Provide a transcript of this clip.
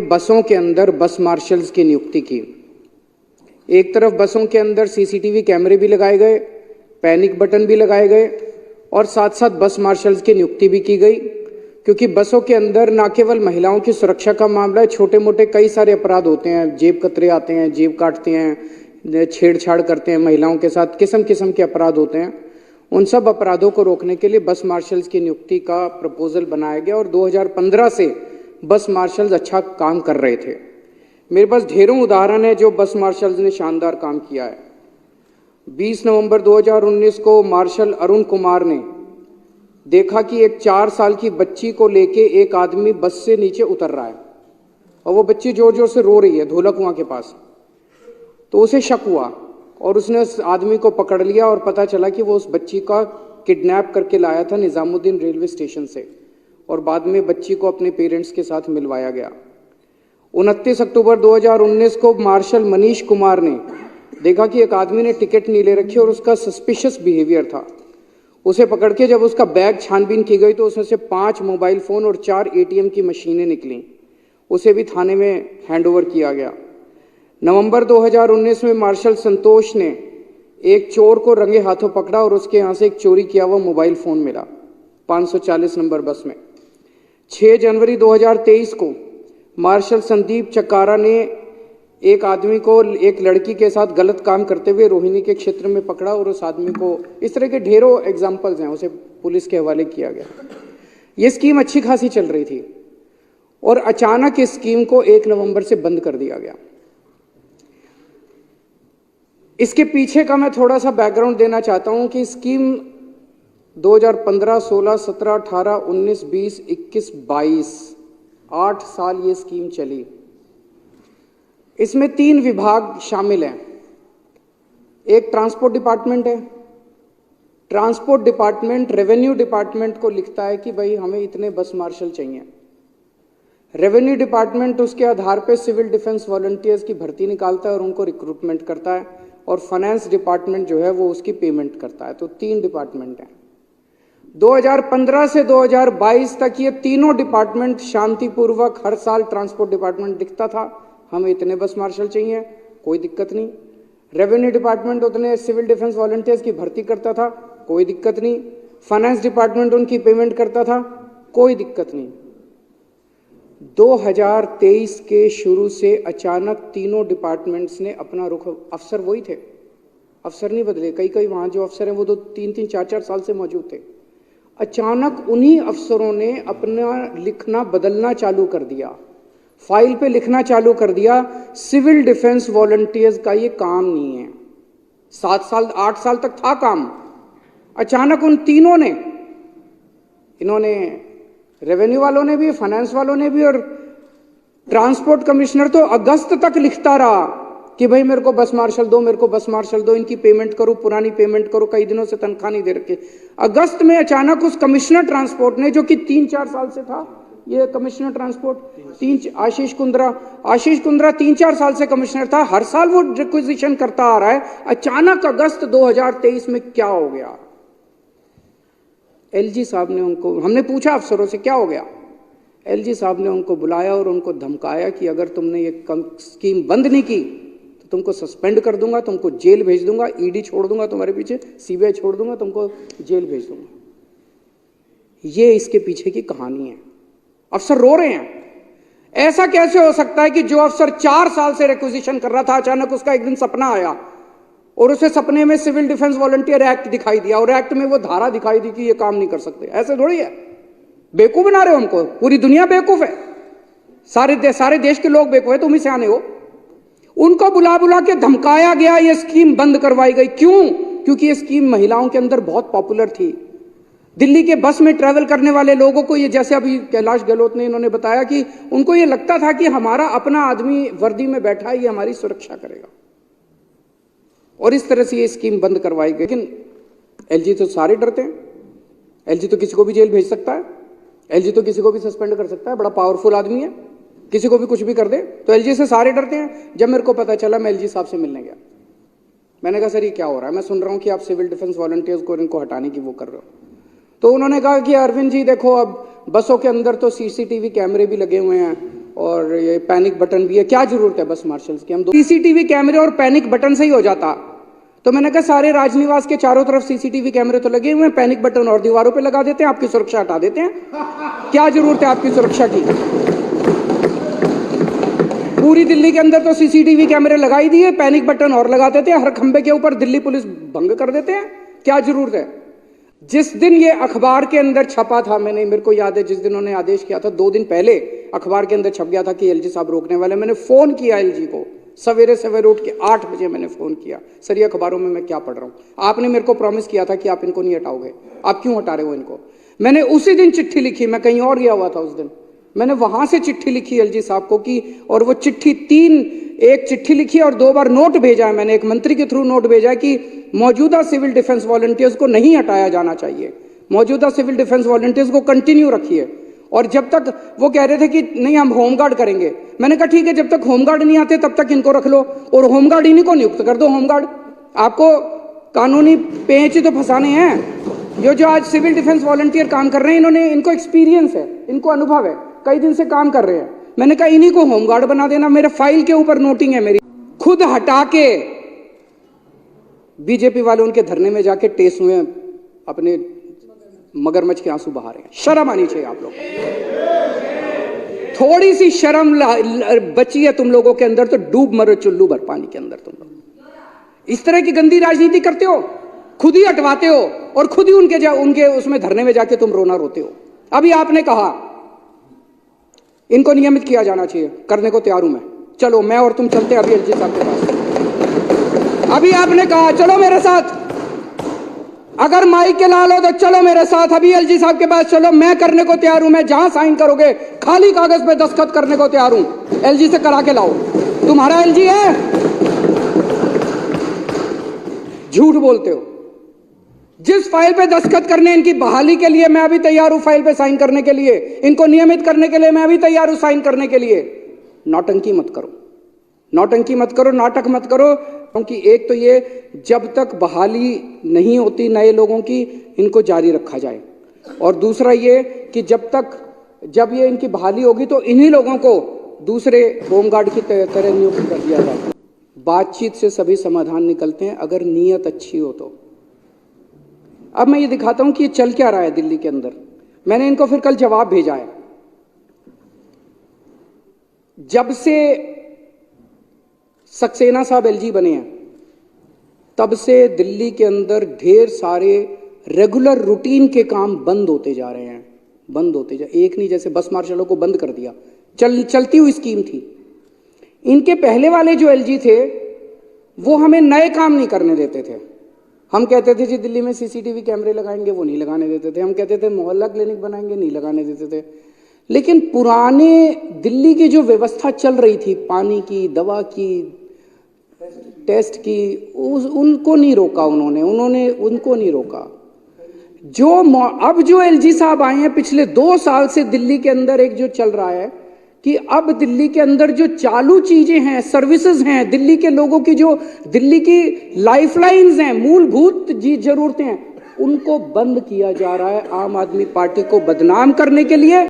बसों के अंदर बस मार्शल्स की नियुक्ति की। एक तरफ बसों के अंदर सीसीटीवी कैमरे भी लगाए गए, पैनिक बटन भी लगाए गए और साथ साथ बस मार्शल्स की नियुक्ति भी की गई, क्योंकि बसों के अंदर न केवल महिलाओं की सुरक्षा का मामला है, छोटे मोटे कई सारे अपराध होते हैं, जेब कतरे आते हैं, जेब काटते हैं, छेड़छाड़ करते हैं महिलाओं के साथ, किस्म किस्म के अपराध होते हैं। उन सब अपराधों को रोकने के लिए बस मार्शल्स की नियुक्ति का प्रपोजल बनाया गया और 2015 से बस मार्शल्स अच्छा काम कर रहे थे। मेरे पास ढेरों उदाहरण है जो बस मार्शल्स ने शानदार काम किया है। 20 नवंबर 2019 को मार्शल अरुण कुमार ने देखा कि एक 4 साल की बच्ची को लेके एक आदमी बस से नीचे उतर रहा है और वो बच्ची जोर जोर से रो रही है धोला कुआं के पास। तो उसे शक हुआ और उसने उस आदमी को पकड़ लिया और पता चला कि वो उस बच्ची का किडनैप करके लाया था निजामुद्दीन रेलवे स्टेशन से और बाद में बच्ची को अपने पेरेंट्स के साथ मिलवाया गया। 29 अक्टूबर 2019 को मार्शल मनीष कुमार ने देखा कि एक आदमी ने टिकट नहीं ले रखी और उसका सस्पिशियस बिहेवियर था। उसे पकड़ के जब उसका बैग छानबीन की गई तो उसमें से 5 मोबाइल फोन और 4 एटीएम की मशीनें निकली। उसे भी थाने में हैंडओवर किया गया। नवंबर 2019 में मार्शल संतोष ने एक चोर को रंगे हाथों पकड़ा और उसके यहां से एक चोरी किया हुआ मोबाइल फोन मिला 540 नंबर बस में। 6 जनवरी 2023 को मार्शल संदीप चकारा ने एक आदमी को एक लड़की के साथ गलत काम करते हुए रोहिणी के क्षेत्र में पकड़ा और उस आदमी को, इस तरह के ढेरों एग्जाम्पल्स हैं, उसे पुलिस के हवाले किया गया। ये स्कीम अच्छी खासी चल रही थी और अचानक इस स्कीम को 1 नवंबर से बंद कर दिया गया। इसके पीछे का मैं थोड़ा सा बैकग्राउंड देना चाहता हूं कि स्कीम 2015, 16, 17, 18, 19, 20, 21, 22 8 साल ये स्कीम चली। इसमें 3 विभाग शामिल हैं। एक ट्रांसपोर्ट डिपार्टमेंट है। ट्रांसपोर्ट डिपार्टमेंट रेवेन्यू डिपार्टमेंट को लिखता है कि भाई हमें इतने बस मार्शल चाहिए। रेवेन्यू डिपार्टमेंट उसके आधार पर सिविल डिफेंस वॉलंटियर्स की भर्ती निकालता है और उनको रिक्रूटमेंट करता है और फाइनेंस डिपार्टमेंट जो है वो उसकी पेमेंट करता है। तो 3 डिपार्टमेंट हैं। 2015 से 2022 तक ये तीनों डिपार्टमेंट शांतिपूर्वक हर साल ट्रांसपोर्ट डिपार्टमेंट लिखता था हमें इतने बस मार्शल चाहिए, कोई दिक्कत नहीं। रेवेन्यू डिपार्टमेंट उतने सिविल डिफेंस वॉलंटियर्स की भर्ती करता था, कोई दिक्कत नहीं। फाइनेंस डिपार्टमेंट उनकी पेमेंट करता था, कोई दिक्कत नहीं। 2023 के शुरू से अचानक तीनों डिपार्टमेंट्स ने अपना रुख, अफसर वही थे, अफसर नहीं बदले। कई वहां जो अफसर हैं वो तो 3-3, 4-4 साल से मौजूद थे। अचानक उन्हीं अफसरों ने अपना लिखना बदलना चालू कर दिया, फाइल पे लिखना चालू कर दिया सिविल डिफेंस वॉलंटियर्स का ये काम नहीं है। 7 साल 8 साल तक था काम। अचानक उन तीनों ने, इन्होंने रेवेन्यू वालों ने भी, फाइनेंस वालों ने भी और ट्रांसपोर्ट कमिश्नर तो अगस्त तक लिखता रहा कि भाई मेरे को बस मार्शल दो, मेरे को बस मार्शल दो, इनकी पेमेंट करो, पुरानी पेमेंट करो, कई दिनों से तनख्वाह नहीं दे रखे। अगस्त में अचानक उस कमिश्नर ट्रांसपोर्ट ने, जो कि 3-4 साल से था, ये कमिश्नर ट्रांसपोर्ट आशीष कुंद्रा 3-4 साल से कमिश्नर था, हर साल वो रिक्विजिशन करता आ रहा है। अचानक अगस्त 2023 में क्या हो गया? एलजी साहब ने उनको, हमने पूछा अफसरों से क्या हो गया, एलजी साहब ने उनको बुलाया और उनको धमकाया कि अगर तुमने ये स्कीम बंद नहीं की तो तुमको सस्पेंड कर दूंगा, तुमको जेल भेज दूंगा, ईडी छोड़ दूंगा तुम्हारे पीछे, सीबीआई छोड़ दूंगा, तुमको जेल भेज दूंगा। ये इसके पीछे की कहानी है। अफसर रो रहे हैं। ऐसा कैसे हो सकता है कि जो अफसर 4 साल से रिक्विजिशन कर रहा था, अचानक उसका एक दिन सपना आया और उसे सपने में सिविल डिफेंस वॉलंटियर एक्ट दिखाई दिया और एक्ट में वो धारा दिखाई दी कि ये काम नहीं कर सकते। ऐसे थोड़ी है। बेवकूफ बना रहे हो हमको, पूरी दुनिया बेवकूफ है, सारे देश के लोग बेवकूफ है, तुम ही सियाने हो। उनको बुला बुला के धमकाया गया, ये स्कीम बंद करवाई गई। क्यों? क्योंकि ये स्कीम महिलाओं के अंदर बहुत पॉपुलर थी। दिल्ली के बस में ट्रैवल करने वाले लोगों को ये, जैसे अभी कैलाश गहलोत ने इन्होंने बताया कि उनको ये लगता था कि हमारा अपना आदमी वर्दी में बैठा है, ये हमारी सुरक्षा करेगा, और इस तरह से ये स्कीम बंद करवाई गई। लेकिन एलजी तो सारे डरते हैं। एलजी तो किसी को भी जेल भेज सकता है, एलजी तो किसी को भी सस्पेंड कर सकता है, बड़ा पावरफुल आदमी है, किसी को भी कुछ भी कर दे। तो एलजी से सारे डरते हैं। जब मेरे को पता चला, मैं एलजी साहब से मिलने गया। मैंने कहा सर ये क्या हो रहा है, मैं सुन रहा हूं कि आप सिविल डिफेंस वॉलंटियर्स को इनको हटाने की वो कर रहे हो। तो उन्होंने कहा कि अरविंद जी देखो, अब बसों के अंदर तो सीसीटीवी कैमरे भी लगे हुए हैं और ये पैनिक बटन भी है, क्या जरूरत है बस मार्शल्स की? हम सीसीटीवी कैमरे और पैनिक बटन से ही हो जाता। तो मैंने कहा सारे राजनिवास के चारों तरफ सीसीटीवी कैमरे तो लगे हुए हैं, पैनिक बटन और दीवारों पे लगा देते हैं, आपकी सुरक्षा हटा देते हैं। क्या जरूरत है आपकी सुरक्षा की? पूरी दिल्ली के अंदर तो सीसीटीवी कैमरे लगा ही दिए, पैनिक बटन और लगा देते हैं, हर खंबे के ऊपर दिल्ली पुलिस भंग कर देते हैं। क्या जरूरत है? जिस दिन ये अखबार के अंदर छपा था, मेरे को याद है जिस दिन उन्होंने आदेश किया था, 2 दिन पहले अखबार के अंदर छप गया था कि एलजी साहब रोकने वाले। मैंने फोन किया एलजी को, सवेरे सवेरे उठ के 8 बजे मैंने फोन किया, सर ये अखबारों में मैं क्या पढ़ रहा हूं? आपने मेरे को प्रॉमिस किया था कि आप इनको नहीं हटाओगे, आप क्यों हटा रहे हो इनको? मैंने उसी दिन चिट्ठी लिखी, मैं कहीं और गया हुआ था उस दिन, मैंने वहां से चिट्ठी लिखी एलजी साहब को कि, और वो चिट्ठी एक चिट्ठी लिखी और 2 बार नोट भेजा है मैंने, एक मंत्री के थ्रू नोट भेजा है कि मौजूदा सिविल डिफेंस वॉलंटियर्स को नहीं हटाया जाना चाहिए, मौजूदा सिविल डिफेंस वॉलंटियर्स को कंटिन्यू रखिए। और जब तक वो कह रहे थे कि नहीं हम होमगार्ड करेंगे, मैंने कहा ठीक है, जब तक होमगार्ड नहीं आते तब तक इनको रख लो और होमगार्ड इन्हीं को नियुक्त कर दो। होमगार्ड आपको कानूनी पेंच ही तो फंसाने हैं। जो आज सिविल डिफेंस वॉलंटियर काम कर रहे हैं, इन्होंने, इनको एक्सपीरियंस है, इनको अनुभव है, कई दिन से काम कर रहे हैं। मैंने कहा इन्हीं को होमगार्ड बना देना। मेरे फाइल के ऊपर नोटिंग है मेरी, खुद हटा के बीजेपी वाले उनके धरने में जाके टेस्ट हुए, अपने मगरमच्छ के आंसू बहा रहे हैं। शर्म आनी चाहिए आप लोग, थोड़ी सी शर्म बची है तुम लोगों के अंदर तो डूब मरो चुल्लू भर पानी के अंदर। तुम लोग इस तरह की गंदी राजनीति करते हो, खुद ही हटवाते हो और खुद ही उनके उसमें धरने में जाके तुम रोना रोते हो। अभी आपने कहा इनको नियमित किया जाना चाहिए, करने को तैयार हूं मैं, चलो मैं और तुम चलते अभी एलजी साहब के पास। अभी आपने कहा चलो मेरे साथ, अगर माइक के लाल हो तो चलो मेरे साथ, अभी एलजी साहब के पास चलो, मैं करने को तैयार हूं, मैं जहां साइन करोगे खाली कागज पे दस्तखत करने को तैयार हूं, एलजी से करा के लाओ। तुम्हारा एलजी है? झूठ बोलते हो। जिस फाइल पे दस्तखत करने इनकी बहाली के लिए मैं अभी तैयार हूं, फाइल पे साइन करने के लिए, इनको नियमित करने के लिए मैं अभी तैयार हूं साइन करने के लिए। नौटंकी मत करो, नौटंकी मत करो, नाटक मत करो, क्योंकि एक तो ये जब तक बहाली नहीं होती नए लोगों की, इनको जारी रखा जाए, और दूसरा ये कि जब ये इनकी बहाली होगी तो इन्हीं लोगों को दूसरे होमगार्ड की तरह नियुक्त कर दिया जाए। बातचीत से सभी समाधान निकलते हैं, अगर नीयत अच्छी हो तो। अब मैं ये दिखाता हूं कि ये चल क्या रहा है दिल्ली के अंदर। मैंने इनको फिर कल जवाब भेजा है। जब से सक्सेना साहब एलजी बने हैं तब से दिल्ली के अंदर ढेर सारे रेगुलर रूटीन के काम बंद होते जा रहे हैं, बंद होते जा, एक नहीं, जैसे बस मार्शलों को बंद कर दिया, चलती हुई स्कीम थी। इनके पहले वाले जो एलजी थे वो हमें नए काम नहीं करने देते थे। हम कहते थे जी दिल्ली में सीसीटीवी कैमरे लगाएंगे, वो नहीं लगाने देते थे। हम कहते थे मोहल्ला क्लिनिक बनाएंगे, नहीं लगाने देते थे। लेकिन पुराने दिल्ली की जो व्यवस्था चल रही थी, पानी की, दवा की, टेस्ट की, उनको नहीं रोका उन्होंने उनको नहीं रोका। अब जो एलजी साहब आए हैं, पिछले 2 साल से दिल्ली के अंदर एक जो चल रहा है कि अब दिल्ली के अंदर जो चालू चीजें हैं, सर्विसेज हैं, दिल्ली के लोगों की जो दिल्ली की लाइफलाइंस हैं, मूलभूत जरूरतें हैं, उनको बंद किया जा रहा है आम आदमी पार्टी को बदनाम करने के लिए।